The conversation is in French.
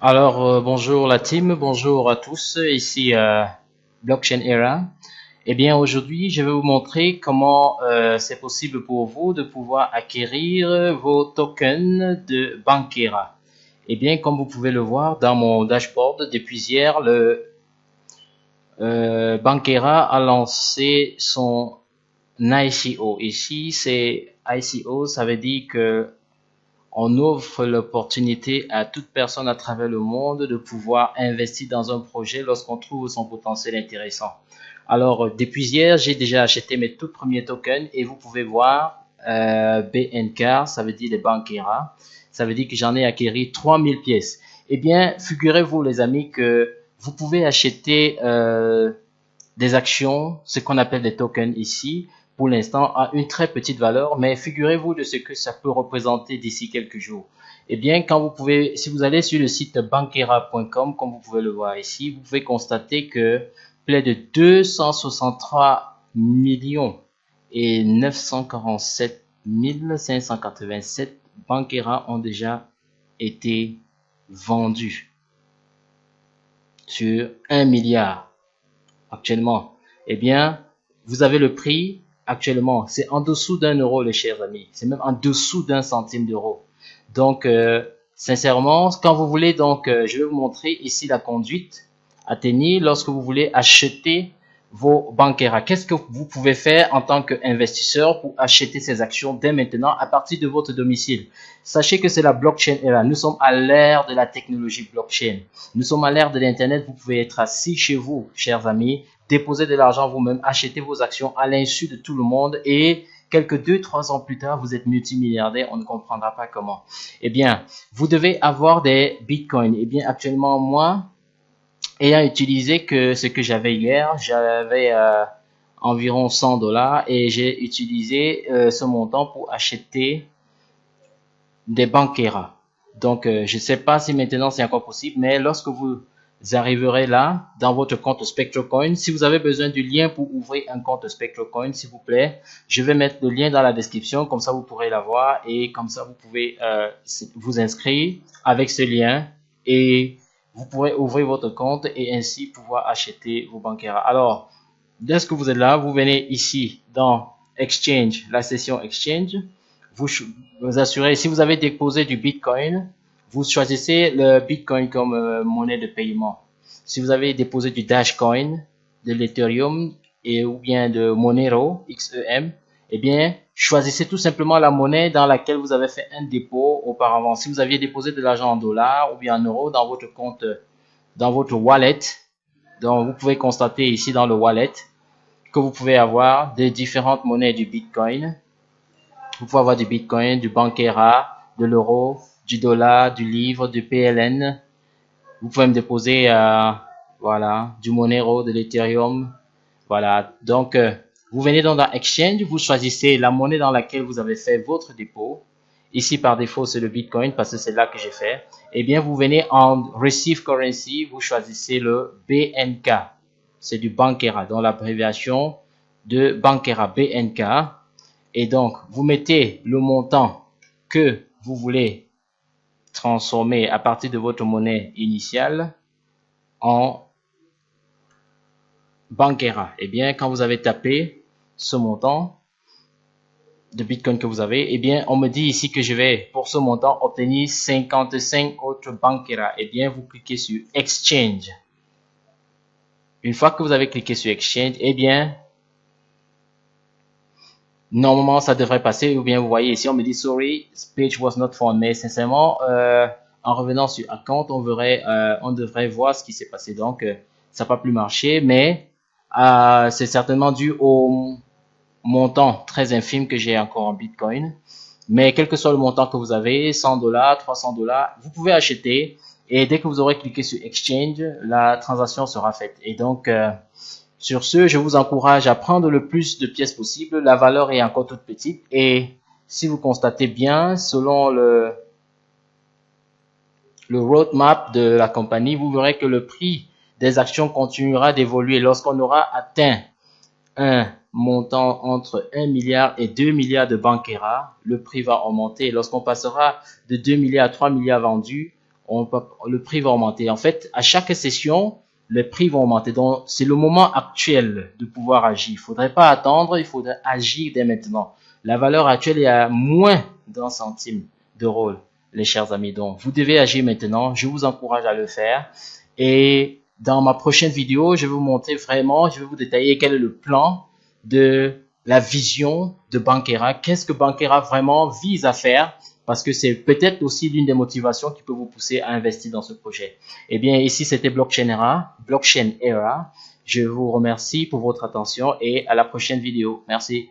Bonjour la team, bonjour à tous, ici Blockchain Era. Eh bien, aujourd'hui, je vais vous montrer comment c'est possible pour vous de pouvoir acquérir vos tokens de Bankera. Eh bien, comme vous pouvez le voir dans mon dashboard, depuis hier, le Bankera a lancé son ICO. Ici, c'est ICO, ça veut dire que on offre l'opportunité à toute personne à travers le monde de pouvoir investir dans un projet lorsqu'on trouve son potentiel intéressant. Alors, depuis hier, j'ai déjà acheté mes tout premiers tokens et vous pouvez voir BNK, ça veut dire les Bankera. Ça veut dire que j'en ai acquis 3000 pièces. Eh bien, figurez-vous les amis que vous pouvez acheter des actions, ce qu'on appelle des tokens ici, pour l'instant, a une très petite valeur, mais figurez-vous de ce que ça peut représenter d'ici quelques jours. Eh bien, si vous allez sur le site bankera.com, comme vous pouvez le voir ici, vous pouvez constater que près de 263 millions et 947 587 Bankera ont déjà été vendus sur 1 milliard. Actuellement, eh bien, vous avez le prix actuellement, c'est en dessous d'1 euro, les chers amis. C'est même en dessous d'un centime d'euro. Donc, sincèrement, quand vous voulez, je vais vous montrer ici la conduite à tenir lorsque vous voulez acheter vos Bankera. Qu'est-ce que vous pouvez faire en tant qu'investisseur pour acheter ces actions dès maintenant à partir de votre domicile? Sachez que c'est la blockchain era. Nous sommes à l'ère de la technologie blockchain. Nous sommes à l'ère de l'Internet. Vous pouvez être assis chez vous, chers amis, déposer de l'argent vous-même, acheter vos actions à l'insu de tout le monde et quelques 2-3 ans plus tard, vous êtes multimilliardaire, on ne comprendra pas comment. Eh bien, vous devez avoir des bitcoins. Eh bien, actuellement, moi, ayant utilisé que ce que j'avais hier, j'avais environ 100 dollars et j'ai utilisé ce montant pour acheter des Bankera. Donc, je ne sais pas si maintenant c'est encore possible, mais lorsque vous arriverez là, dans votre compte SpectreCoin, si vous avez besoin du lien pour ouvrir un compte SpectreCoin, s'il vous plaît, je vais mettre le lien dans la description, comme ça vous pourrez l'avoir et comme ça vous pouvez vous inscrire avec ce lien et vous pourrez ouvrir votre compte et ainsi pouvoir acheter vos Bankera. Alors, dès que vous êtes là, vous venez ici dans Exchange, la session Exchange. Vous assurez, si vous avez déposé du Bitcoin, vous choisissez le Bitcoin comme monnaie de paiement. Si vous avez déposé du Dashcoin, de l'Ethereum et ou bien de Monero, XEM, eh bien, choisissez tout simplement la monnaie dans laquelle vous avez fait un dépôt auparavant. Si vous aviez déposé de l'argent en dollars ou bien en euros dans votre compte, dans votre wallet, donc vous pouvez constater ici dans le wallet que vous pouvez avoir des différentes monnaies du Bitcoin. Vous pouvez avoir du Bitcoin, du Bankera, de l'euro, du dollar, du livre, du PLN. Vous pouvez me déposer voilà, du Monero, de l'Ethereum. Voilà. Donc, vous venez dans Exchange, vous choisissez la monnaie dans laquelle vous avez fait votre dépôt. Ici, par défaut, c'est le Bitcoin parce que c'est là que j'ai fait. Eh bien, vous venez en Receive Currency, vous choisissez le BNK. C'est du Bankera, dont l'abréviation de Bankera, BNK. Et donc, vous mettez le montant que vous voulez transformer à partir de votre monnaie initiale en Bankera. Eh bien, quand vous avez tapé ce montant de Bitcoin que vous avez, eh bien, on me dit ici que je vais, pour ce montant, obtenir 55 autres Bankera. Eh bien, vous cliquez sur Exchange. Une fois que vous avez cliqué sur Exchange, eh bien, normalement, ça devrait passer. Ou bien, vous voyez ici, on me dit, sorry, this page was not found. Mais sincèrement, en revenant sur Account, on devrait voir ce qui s'est passé. Donc, ça n'a pas pu marcher. Mais c'est certainement dû au montant très infime que j'ai encore en Bitcoin. Mais quel que soit le montant que vous avez, 100 dollars, 300 dollars, vous pouvez acheter. Et dès que vous aurez cliqué sur Exchange, la transaction sera faite. Et donc, sur ce, je vous encourage à prendre le plus de pièces possible. La valeur est encore toute petite. Et si vous constatez bien, selon le roadmap de la compagnie, vous verrez que le prix des actions continuera d'évoluer. Lorsqu'on aura atteint un montant entre 1 milliard et 2 milliards de Bankera, le prix va augmenter. Lorsqu'on passera de 2 milliards à 3 milliards vendus, le prix va augmenter. En fait, à chaque session, les prix vont augmenter. Donc, c'est le moment actuel de pouvoir agir. Il ne faudrait pas attendre, il faudrait agir dès maintenant. La valeur actuelle est à moins d'1 centime d'euro, les chers amis. Donc, vous devez agir maintenant. Je vous encourage à le faire. Et dans ma prochaine vidéo, je vais vous montrer vraiment, je vais vous détailler quel est le plan de la vision de Bankera. Qu'est-ce que Bankera vraiment vise à faire? Parce que c'est peut-être aussi l'une des motivations qui peut vous pousser à investir dans ce projet. Eh bien, ici, c'était Blockchain Era. Je vous remercie pour votre attention et à la prochaine vidéo. Merci.